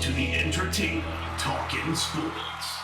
to the entertainer talking sports.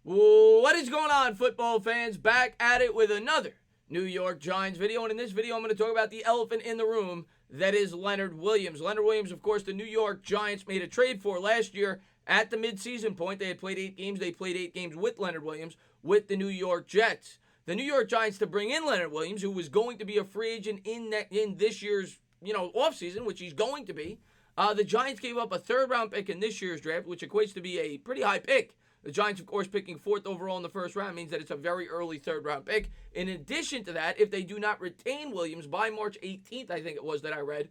What is going on, football fans? Back at it with another New York Giants video. And in this video, I'm going to talk about the elephant in the room that is Leonard Williams. Leonard Williams, of course, the New York Giants made a trade for last year at the midseason point. They had played 8 games. They played 8 games with Leonard Williams with the New York Jets. The New York Giants, to bring in Leonard Williams, who was going to be a free agent in this year's offseason, which he's going to be, the Giants gave up a third-round pick in this year's draft, which equates to be a pretty high pick. The Giants, of course, picking 4th overall in the first round means that it's a very early third-round pick. In addition to that, if they do not retain Williams by March 18th, I think it was that I read,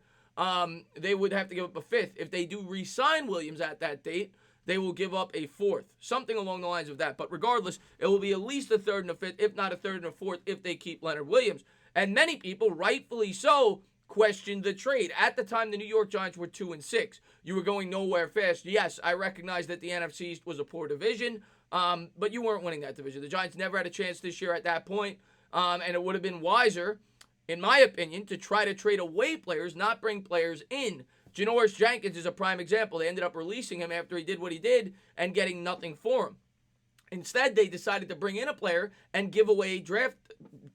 they would have to give up a 5th. If they do re-sign Williams at that date, they will give up a 4th, something along the lines of that. But regardless, it will be at least a 3rd and a 5th, if not a 3rd and a 4th, if they keep Leonard Williams. And many people, rightfully so, questioned the trade. At the time, the New York Giants were 2-6. You were going nowhere fast. Yes, I recognize that the NFC East was a poor division, but you weren't winning that division. The Giants never had a chance this year at that point, and it would have been wiser, in my opinion, to try to trade away players, not bring players in. Janoris Jenkins is a prime example. They ended up releasing him after he did what he did and getting nothing for him. Instead, they decided to bring in a player and give away draft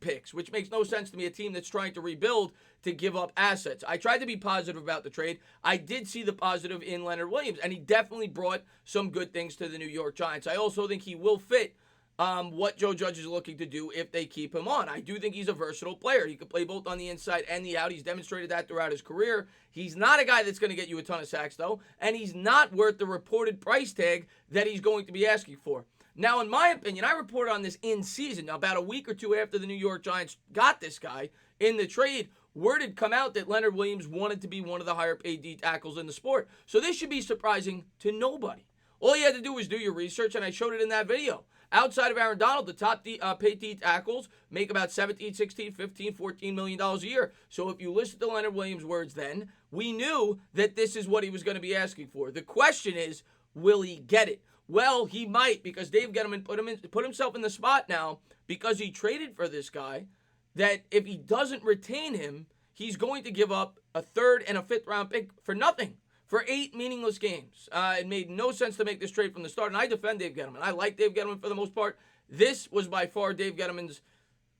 picks, which makes no sense to me, a team that's trying to rebuild to give up assets. I tried to be positive about the trade. I did see the positive in Leonard Williams, and he definitely brought some good things to the New York Giants. I also think he will fit what Joe Judge is looking to do if they keep him on. I do think he's a versatile player. He can play both on the inside and the out. He's demonstrated that throughout his career. He's not a guy that's going to get you a ton of sacks, though, and he's not worth the reported price tag that he's going to be asking for. Now, in my opinion, I reported on this in season. About a week or two after the New York Giants got this guy in the trade, word had come out that Leonard Williams wanted to be one of the higher paid D tackles in the sport. So this should be surprising to nobody. All you had to do was do your research, and I showed it in that video. Outside of Aaron Donald, the top paid D tackles make about $17, $16, $15, $14 million a year. So if you listen to Leonard Williams' words then, we knew that this is what he was going to be asking for. The question is, will he get it? Well, he might, because Dave Gettleman put himself in the spot now because he traded for this guy, that if he doesn't retain him, he's going to give up a 3rd and a 5th round pick for nothing, for 8 meaningless games. It made no sense to make this trade from the start, and I defend Dave Gettleman. I like Dave Gettleman for the most part. This was by far Dave Gettleman's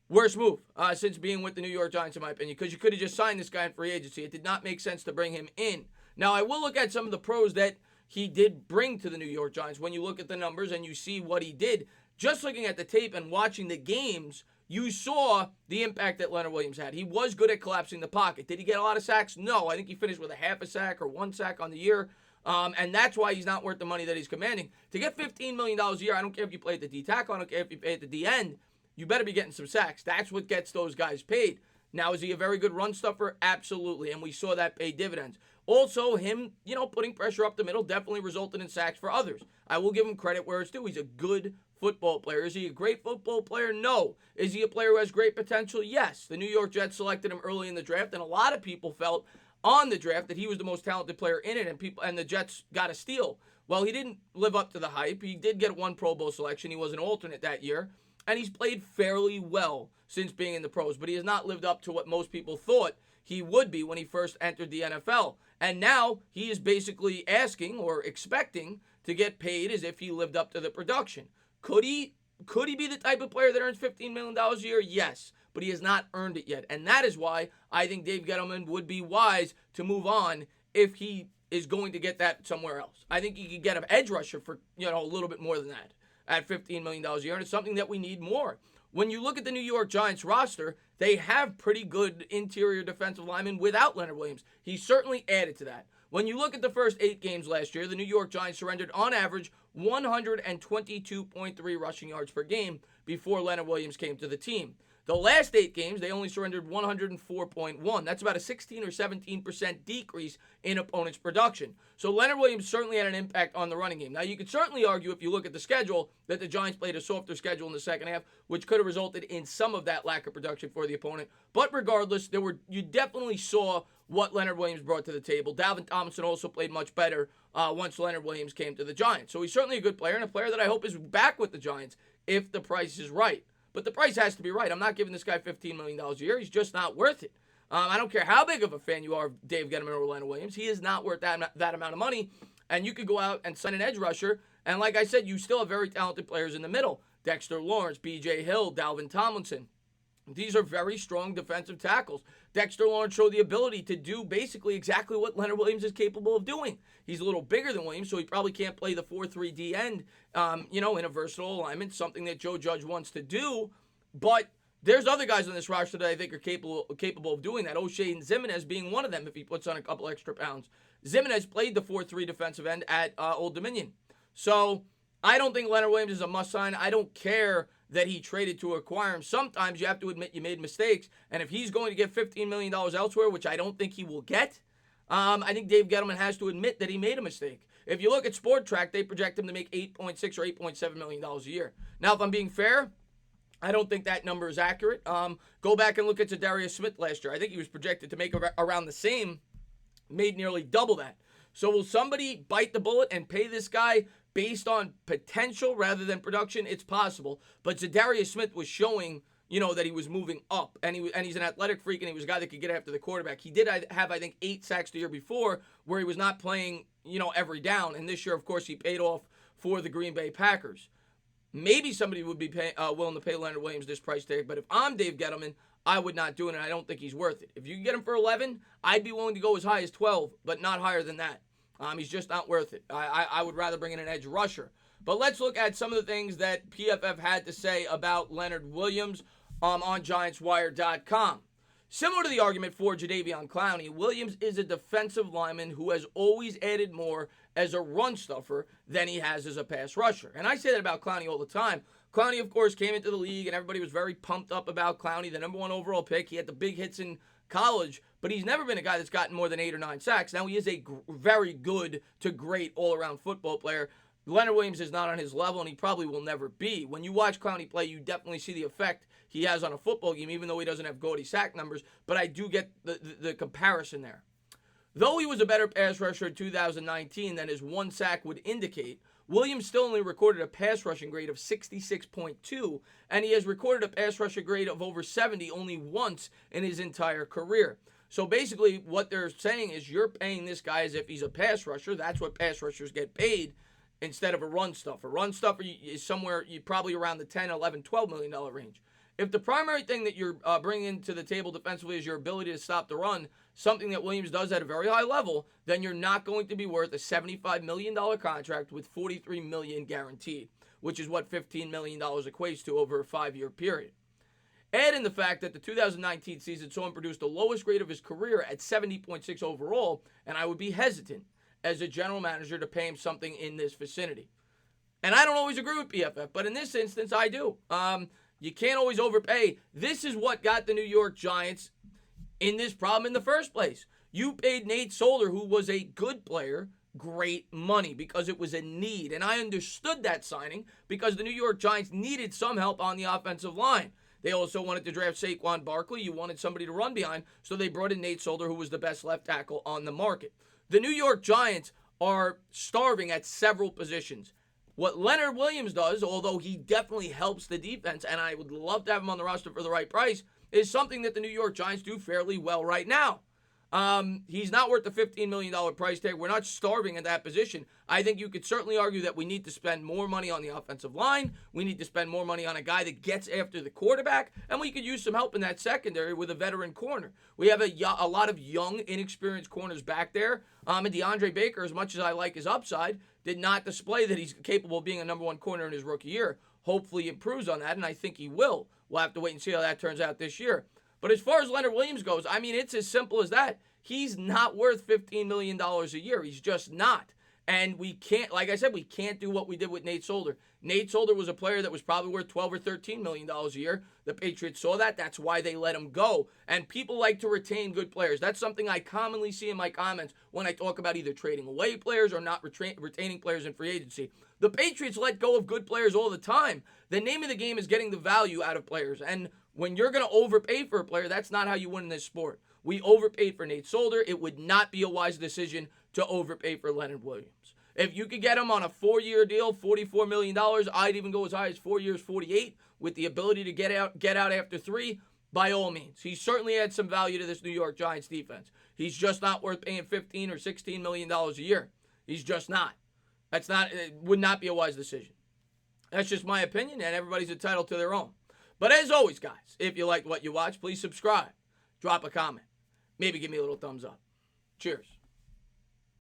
worst move since being with the New York Giants, in my opinion, because you could have just signed this guy in free agency. It did not make sense to bring him in. Now, I will look at some of the pros that he did bring to the New York Giants. When you look at the numbers and you see what he did, just looking at the tape and watching the games, you saw the impact that Leonard Williams had. He was good at collapsing the pocket. Did he get a lot of sacks? No. I think he finished with a half a sack or 1 sack on the year, and that's why he's not worth the money that he's commanding. To get $15 million a year, I don't care if you play at the D tackle, I don't care if you play at the D end, you better be getting some sacks. That's what gets those guys paid. Now, is he a very good run stuffer? Absolutely, and we saw that pay dividends. Also, him, putting pressure up the middle definitely resulted in sacks for others. I will give him credit where it's due. He's a good football player. Is he a great football player? No. Is he a player who has great potential? Yes. The New York Jets selected him early in the draft, and a lot of people felt on the draft that he was the most talented player in it, and the Jets got a steal. Well, he didn't live up to the hype. He did get 1 Pro Bowl selection. He was an alternate that year, and he's played fairly well since being in the pros, but he has not lived up to what most people thought he would be when he first entered the NFL. And now he is basically asking or expecting to get paid as if he lived up to the production. Could he be the type of player that earns $15 million a year? Yes, but he has not earned it yet. And that is why I think Dave Gettleman would be wise to move on if he is going to get that somewhere else. I think he could get an edge rusher for a little bit more than that at $15 million a year, and it's something that we need more. When you look at the New York Giants roster, they have pretty good interior defensive linemen without Leonard Williams. He certainly added to that. When you look at the first 8 games last year, the New York Giants surrendered on average 122.3 rushing yards per game before Leonard Williams came to the team. The last 8 games, they only surrendered 104.1. That's about a 16 or 17% decrease in opponents' production. So Leonard Williams certainly had an impact on the running game. Now, you could certainly argue, if you look at the schedule, that the Giants played a softer schedule in the second half, which could have resulted in some of that lack of production for the opponent. But regardless, you definitely saw what Leonard Williams brought to the table. Dalvin Tomlinson also played much better once Leonard Williams came to the Giants. So he's certainly a good player, and a player that I hope is back with the Giants if the price is right. But the price has to be right. I'm not giving this guy $15 million a year. He's just not worth it. I don't care how big of a fan you are of Dave Gettleman or Leonard Williams. He is not worth that amount of money. And you could go out and sign an edge rusher. And like I said, you still have very talented players in the middle. Dexter Lawrence, B.J. Hill, Dalvin Tomlinson. These are very strong defensive tackles. Dexter Lawrence showed the ability to do basically exactly what Leonard Williams is capable of doing. He's a little bigger than Williams, so he probably can't play the 4-3 end, in a versatile alignment, something that Joe Judge wants to do. But there's other guys on this roster that I think are capable of doing that. O'Shea and Zimenez being one of them if he puts on a couple extra pounds. Zimenez played the 4-3 defensive end at Old Dominion. So I don't think Leonard Williams is a must-sign. I don't care that he traded to acquire him. Sometimes you have to admit you made mistakes, and if he's going to get $15 million elsewhere, which I don't think he will get, I think Dave Gettleman has to admit that he made a mistake. If you look at Sport Track, they project him to make $8.6 or $8.7 million a year. Now, if I'm being fair, I don't think that number is accurate. Go back and look at Zadarius Smith last year. I think he was projected to make around the same, made nearly double that. So will somebody bite the bullet and pay this guy based on potential rather than production? It's possible. But Zadarius Smith was showing, that he was moving up. And he's an athletic freak, and he was a guy that could get after the quarterback. He did have, I think, 8 sacks the year before where he was not playing, every down. And this year, of course, he paid off for the Green Bay Packers. Maybe somebody would be willing to pay Leonard Williams this price tag. But if I'm Dave Gettleman, I would not do it, and I don't think he's worth it. If you can get him for 11, I'd be willing to go as high as 12, but not higher than that. He's just not worth it. I would rather bring in an edge rusher. But let's look at some of the things that PFF had to say about Leonard Williams on GiantsWire.com. Similar to the argument for Jadeveon Clowney, Williams is a defensive lineman who has always added more as a run stuffer than he has as a pass rusher. And I say that about Clowney all the time. Clowney, of course, came into the league, and everybody was very pumped up about Clowney, the number 1 overall pick. He had the big hits in college, but he's never been a guy that's gotten more than 8 or 9 sacks. Now, he is a very good to great all-around football player. Leonard Williams is not on his level, and he probably will never be. When you watch Clowney play, you definitely see the effect he has on a football game, even though he doesn't have gaudy sack numbers, but I do get the comparison there. Though he was a better pass rusher in 2019 than his 1 sack would indicate, Williams still only recorded a pass rushing grade of 66.2, and he has recorded a pass rusher grade of over 70 only once in his entire career. So basically what they're saying is you're paying this guy as if he's a pass rusher. That's what pass rushers get paid instead of a run stuffer. Run stuffer is somewhere probably around the $10, $11, $12 million range. If the primary thing that you're bringing to the table defensively is your ability to stop the run, something that Williams does at a very high level, then you're not going to be worth a $75 million contract with $43 million guaranteed, which is what $15 million equates to over a 5-year period. Add in the fact that the 2019 season saw him produce the lowest grade of his career at 70.6 overall, and I would be hesitant as a general manager to pay him something in this vicinity. And I don't always agree with PFF, but in this instance, I do. You can't always overpay. This is what got the New York Giants in this problem in the first place. You paid Nate Solder, who was a good player, great money because it was a need. And I understood that signing because the New York Giants needed some help on the offensive line. They also wanted to draft Saquon Barkley. You wanted somebody to run behind, so they brought in Nate Solder, who was the best left tackle on the market. The New York Giants are starving at several positions. What Leonard Williams does, although he definitely helps the defense, and I would love to have him on the roster for the right price, is something that the New York Giants do fairly well right now. He's not worth the $15 million price tag. We're not starving at that position. I think you could certainly argue that we need to spend more money on the offensive line. We need to spend more money on a guy that gets after the quarterback, and we could use some help in that secondary with a veteran corner. We have a lot of young, inexperienced corners back there. And DeAndre Baker, as much as I like his upside, did not display that he's capable of being a number 1 corner in his rookie year. Hopefully he improves on that, and I think he will. We'll have to wait and see how that turns out this year. But as far as Leonard Williams goes, I mean, it's as simple as that. He's not worth $15 million a year. He's just not. And we can't, like I said, we can't do what we did with Nate Solder. Nate Solder was a player that was probably worth $12 or $13 million a year. The Patriots saw that. That's why they let him go. And people like to retain good players. That's something I commonly see in my comments when I talk about either trading away players or not retaining players in free agency. The Patriots let go of good players all the time. The name of the game is getting the value out of players. And when you're going to overpay for a player, that's not how you win in this sport. We overpaid for Nate Solder. It would not be a wise decision to overpay for Leonard Williams. If you could get him on a 4-year deal, $44 million, I'd even go as high as 4 years, $48, with the ability to get out after 3. by all means. He certainly adds some value to this New York Giants defense. He's just not worth paying $15 or $16 million a year. He's just not. It would not be a wise decision. That's just my opinion, and everybody's entitled to their own. But as always, guys, if you liked what you watched, please subscribe. Drop a comment. Maybe give me a little thumbs up. Cheers.